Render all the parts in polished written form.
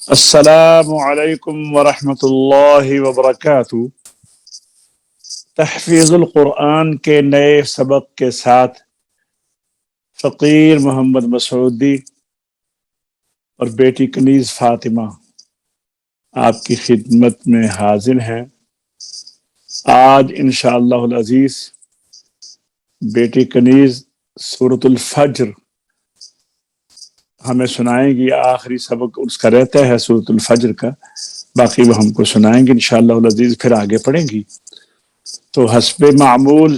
السلام علیکم ورحمۃ اللہ وبرکاتہ۔ تحفیظ القرآن کے نئے سبق کے ساتھ فقیر محمد مسعودی اور بیٹی کنیز فاطمہ آپ کی خدمت میں حاضر ہیں۔ آج انشاءاللہ العزیز بیٹی کنیز سورۃ الفجر ہمیں سنائیں گی۔ آخری سبق اس کا رہتا ہے سورۃ الفجر کا، باقی وہ ہم کو سنائیں گے انشاءاللہ العزیز، پھر آگے پڑھیں گی۔ تو حسب معمول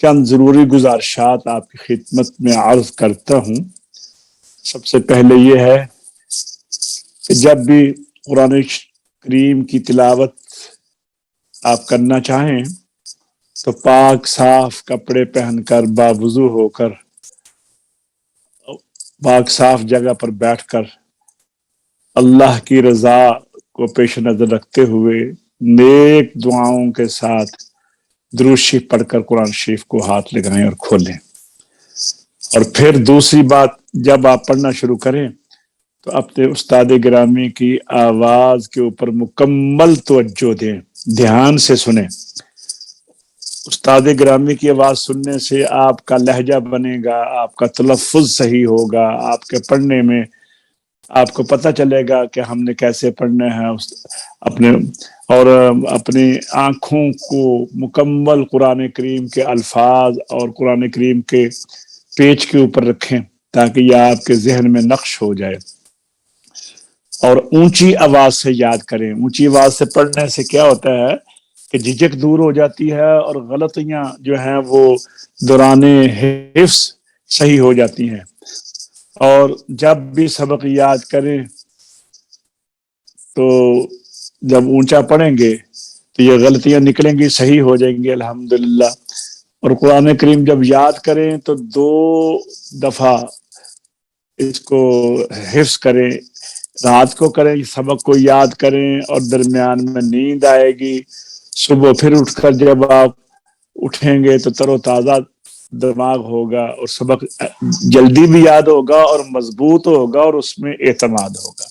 چند ضروری گزارشات آپ کی خدمت میں عرض کرتا ہوں۔ سب سے پہلے یہ ہے کہ جب بھی قرآن کریم کی تلاوت آپ کرنا چاہیں تو پاک صاف کپڑے پہن کر باوضو ہو کر پاک صاف جگہ پر بیٹھ کر اللہ کی رضا کو پیش نظر رکھتے ہوئے نیک دعاؤں کے ساتھ درود شریف پڑھ کر قرآن شریف کو ہاتھ لگائیں اور کھولیں۔ اور پھر دوسری بات، جب آپ پڑھنا شروع کریں تو اپنے استاد گرامی کی آواز کے اوپر مکمل توجہ دیں، دھیان سے سنیں۔ استاد گرامی کی آواز سننے سے آپ کا لہجہ بنے گا، آپ کا تلفظ صحیح ہوگا، آپ کے پڑھنے میں آپ کو پتہ چلے گا کہ ہم نے کیسے پڑھنا ہے۔ اپنی آنکھوں کو مکمل قرآن کریم کے الفاظ اور قرآن کریم کے پیج کے اوپر رکھیں تاکہ یہ آپ کے ذہن میں نقش ہو جائے۔ اور اونچی آواز سے یاد کریں۔ اونچی آواز سے پڑھنے سے کیا ہوتا ہے کہ جھجک دور ہو جاتی ہے اور غلطیاں جو ہیں وہ دوران حفظ صحیح ہو جاتی ہیں۔ اور جب بھی سبق یاد کریں تو جب اونچا پڑھیں گے تو یہ غلطیاں نکلیں گی، صحیح ہو جائیں گی الحمدللہ۔ اور قرآن کریم جب یاد کریں تو 2 دفعہ اس کو حفظ کریں، رات کو کریں، سبق کو یاد کریں اور درمیان میں نیند آئے گی، صبح پھر اٹھ کر جب آپ اٹھیں گے تو تر و تازہ دماغ ہوگا اور سبق جلدی بھی یاد ہوگا اور مضبوط ہوگا اور اس میں اعتماد ہوگا۔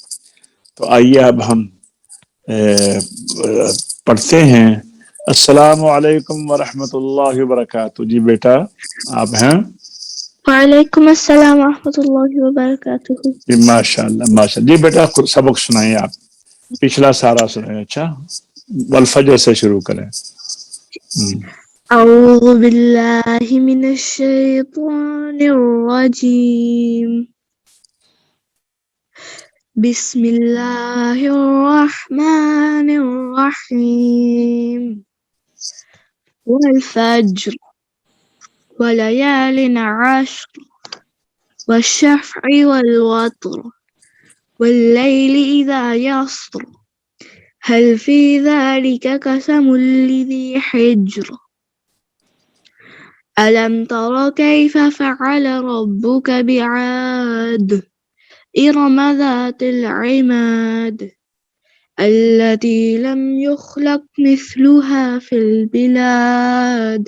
تو آئیے اب ہم پڑھتے ہیں۔ السلام علیکم ورحمۃ اللہ وبرکاتہ۔ جی بیٹا آپ ہیں؟ وعلیکم السلام ورحمۃ اللہ وبرکاتہ۔ جی ماشاء اللہ ماشاء اللہ۔ جی بیٹا سبق سنائیں، آپ پچھلا سارا سنائیں۔ اچھا، والفجر سے شروع کریں۔ اعوذ باللہ من الشیطان الرجیم، بسم اللہ الرحمن الرحیم، والفجر وليال عشر والشفع والوتر والليل إذا يسر هل في ذلك قسم لذي حجر ألم تر كيف فعل ربك بعاد إرم ذات العماد التي لم يخلق مثلها في البلاد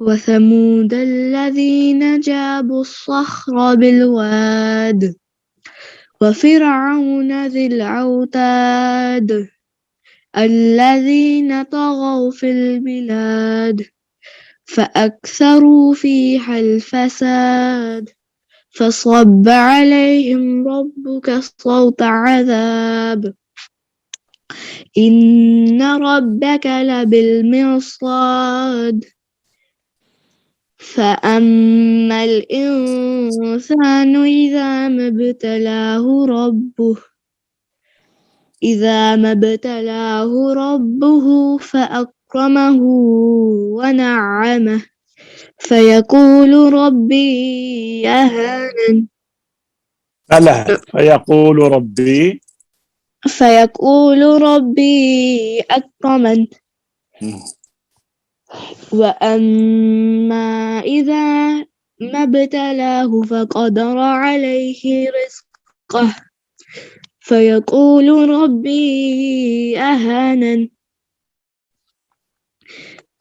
وثمود الذين جابوا الصخر بالواد وفرعون ذي الأوتاد الذين طغوا في البلاد فأكثروا فيها الفساد فصب عليهم ربك صوت عذاب إن ربك لبالمرصاد فأما الإنسان إذا ما ابتلاه ربه فأكرمه ونعمه فيقول ربي أهانن فيقول ربي أكرمن وأما إذا ما ابتلاه فقدر عليه رزقه فيقول ربي أهانن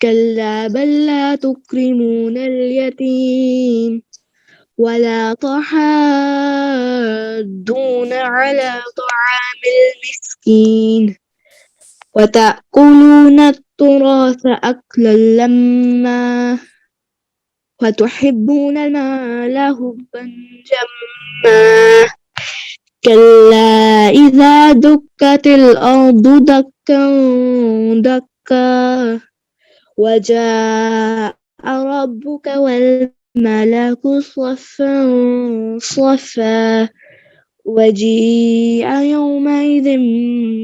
كلا بل لا تكرمون اليتيم ولا تحاضون على طعام المسكين وتأكلون التراث أكلا لما وتحبون المال حبا جما كلا إذا دكت الأرض دكا دكا وجاء ربك والملك صفا صفا وجيء يومئذ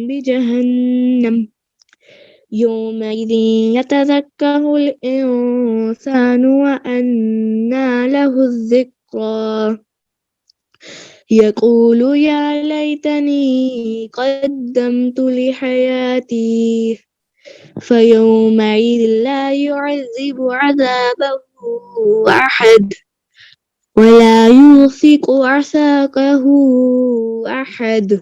بجهنم يومئذ يتذكر الإنسان وأنى له الذكرى يقول يا ليتني قدمت لحياتي فيومئذ لا يعذب عذابه أحد ولا يوثق وثاقه أحد.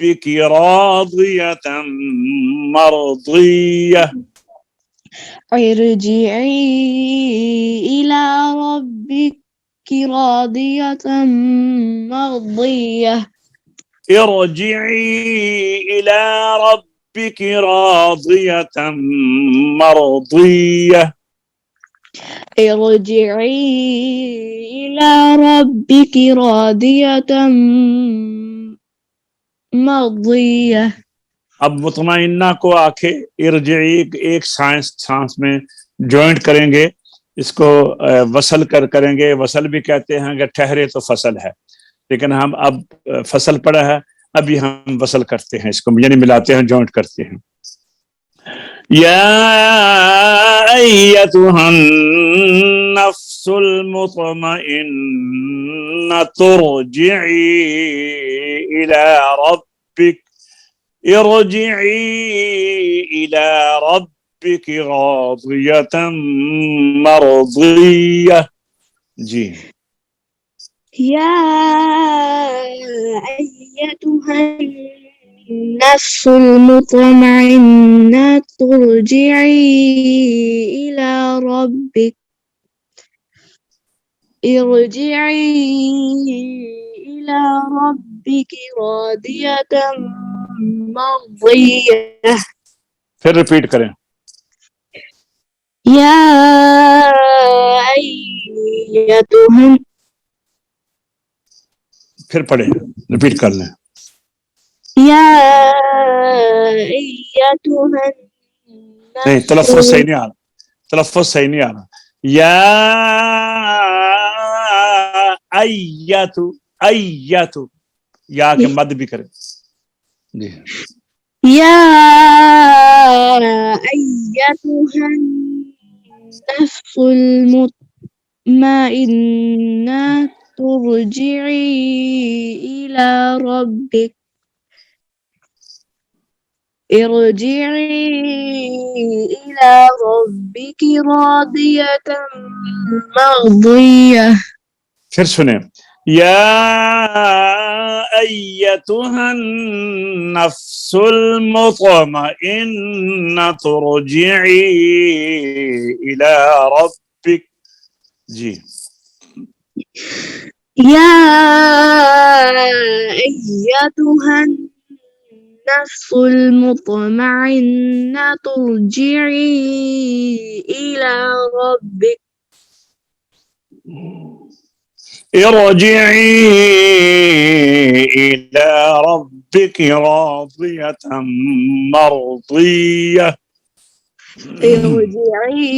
ربك راضية مرضية ارجعي إلى ربك راضية مرضية ارجعي إلى ربك راضية مرضية ارجعي إلى ربك راضية مرضية اب مطمئنہ کو آکے ارجعی ایک سانس میں جوائنٹ کریں گے، اس کو وصل کریں گے. وصل بھی کہتے ہیں اگر ٹھہرے تو فصل ہے، لیکن ہم اب فصل پڑا ہے، ابھی ہم وصل کرتے ہیں، اس کو یعنی ملاتے ہیں، جوائنٹ کرتے ہیں. یا ایتھا النفس المطمئنة ارجعی الی ربک ارجعی الی ربک راضیة مرضیة. جی يا أيتها النفس المطمئنة ارجعي إلى ربك راضية مرضية. پھر ریپیٹ کریں. يا أيتها پھر پڑھیں، ریپیٹ کر لیں. يا أيتها نہیں، تلفظ صحیح نہیں آ رہا، تلفظ صحیح نہیں آ رہا. یا ایتو، ایتو، یا کے مد بھی کریں. جی يا أيتها النفس المطمئنة ارجعي إلى ربك راضية مرضية. پھر سنیں. یا ایتھا النفس المطمئنة ارجعی الی ربک. جی يا أيتها النفس المطمئنة ارجعي إلى ربك ارجعی الی ربک راضیة مرضیة. ارجعي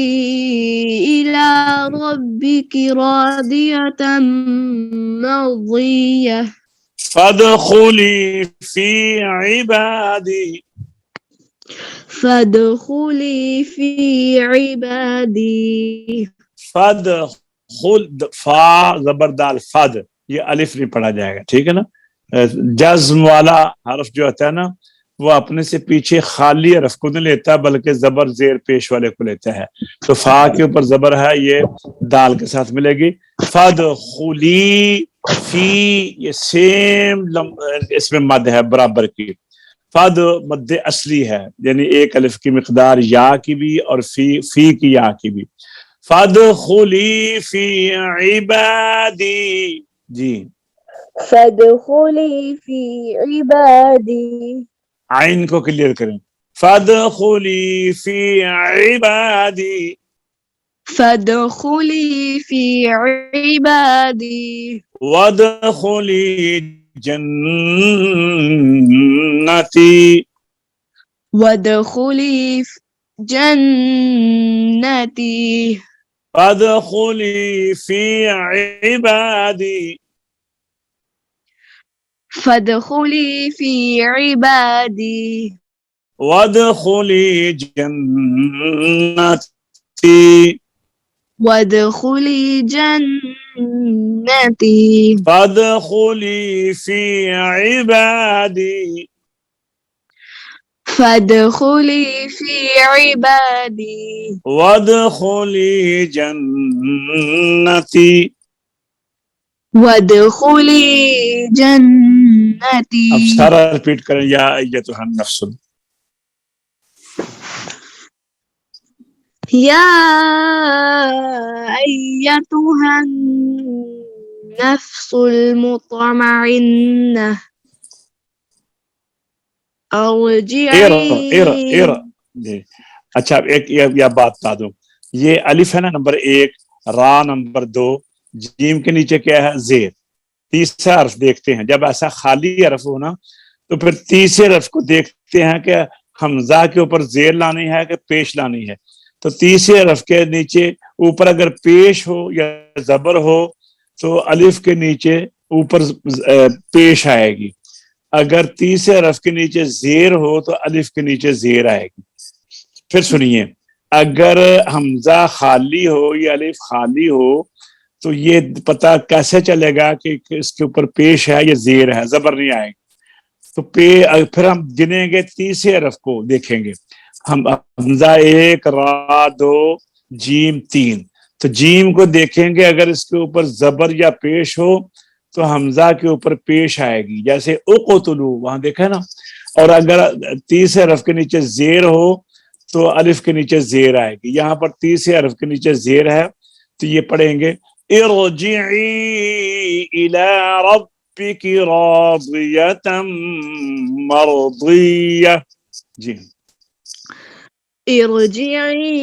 إلى ربك راضية مرضية. فادخلی فی عبادی. فادخلي في عبادي. فادخل، فا زبردال فد، یہ الف نہیں پڑھا جائے گا، ٹھیک ہے نا. جزم والا حرف جو ہوتا ہے نا وہ اپنے سے پیچھے خالی حرف کو نہیں لیتا بلکہ زبر زیر پیش والے کو لیتا ہے. تو فا کے اوپر زبر ہے، یہ دال کے ساتھ ملے گی. فادخلی فی، یہ سیم اس میں مد ہے برابر کی. فد مد اصلی ہے، یعنی ایک الف کی مقدار یا کی بھی اور فی کی یا کی بھی. فادخلی فی عبادی. جی فادخلي في عبادي. عین کو کلیئر کریں. فادخلی فی عبادی. فادخلي في عبادي. وادخلی جنتی. وادخلي جنتي. فادخلی فی عبادی. فادخلي في عبادي. وادخلی جنتی. وادخلي جنتي. فادخلی فی عبادی. فادخلي في عبادي. وادخلی جنتی. وادخلي جنتي. اب سارا ریپیٹ کریں، یا ایتھا النفس، يا أيتها النفس المطمئنة ارجعي. جی اچھا، ایک یہ بات بتا دوں، یہ الف ہے نا نمبر 1، را نمبر 2، جیم کے نیچے کیا ہے؟ زیر. تیسرا حرف دیکھتے ہیں، جب ایسا خالی حرف ہو نا تو پھر تیسرے حرف کو دیکھتے ہیں کہ حمزہ کے اوپر زیر لانی ہے کہ پیش لانی ہے. تو تیسرے حرف کے نیچے اوپر اگر پیش ہو یا زبر ہو تو الف کے نیچے اوپر پیش آئے گی، اگر تیسرے حرف کے نیچے زیر ہو تو الف کے نیچے زیر آئے گی. پھر سنیے، اگر حمزہ خالی ہو یا الف خالی ہو تو یہ پتہ کیسے چلے گا کہ اس کے اوپر پیش ہے یا زیر ہے، زبر نہیں آئے گی. تو پھر ہم گنیں گے تیسرے حرف کو، دیکھیں گے ہم حمزہ 1، را 2، جیم 3. تو جیم کو دیکھیں گے، اگر اس کے اوپر زبر یا پیش ہو تو حمزہ کے اوپر پیش آئے گی، جیسے اقتلوا وہاں دیکھا نا. اور اگر تیسرے حرف کے نیچے زیر ہو تو الف کے نیچے زیر آئے گی. یہاں پر تیسرے حرف کے نیچے زیر ہے تو یہ پڑھیں گے ارجعی الی ربک راضیۃ مرضیہ. جی ارجعي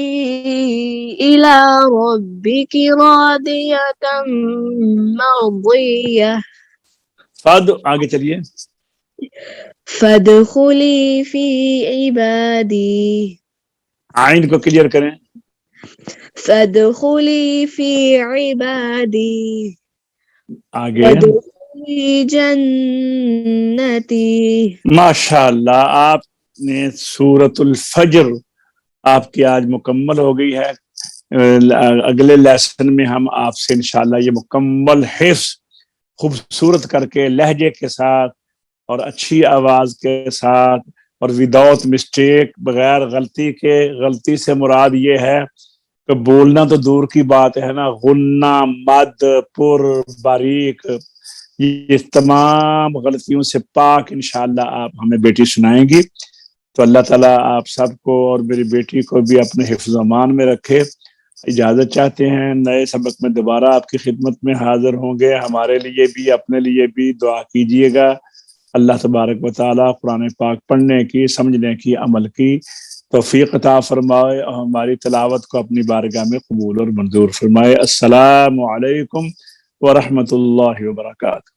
إلى ربك راضية مرضية فد آگے چلیے، فادخلي في عبادي. آئین کو کلیئر کریں، فادخلي في عبادي آگے. وادخلي جنتي. ماشاءاللہ، آپ نے سورۃ الفجر آپ کی آج مکمل ہو گئی ہے. اگلے لیسن میں ہم آپ سے انشاءاللہ یہ مکمل حفظ خوبصورت کر کے لہجے کے ساتھ اور اچھی آواز کے ساتھ اور وداؤٹ مسٹیک، بغیر غلطی کے، غلطی سے مراد یہ ہے کہ بولنا تو دور کی بات ہے نا، غنہ، مد، پر، باریک، یہ تمام غلطیوں سے پاک انشاءاللہ آپ ہمیں بیٹی سنائیں گی. تو اللہ تعالیٰ آپ سب کو اور میری بیٹی کو بھی اپنے حفظ و امان میں رکھے. اجازت چاہتے ہیں، نئے سبق میں دوبارہ آپ کی خدمت میں حاضر ہوں گے. ہمارے لیے بھی اپنے لیے بھی دعا کیجیے گا. اللہ تبارک و تعالیٰ قرآن پاک پڑھنے کی، سمجھنے کی، عمل کی توفیق عطا فرمائے اور ہماری تلاوت کو اپنی بارگاہ میں قبول اور منظور فرمائے. السلام علیکم ورحمۃ اللہ وبرکاتہ.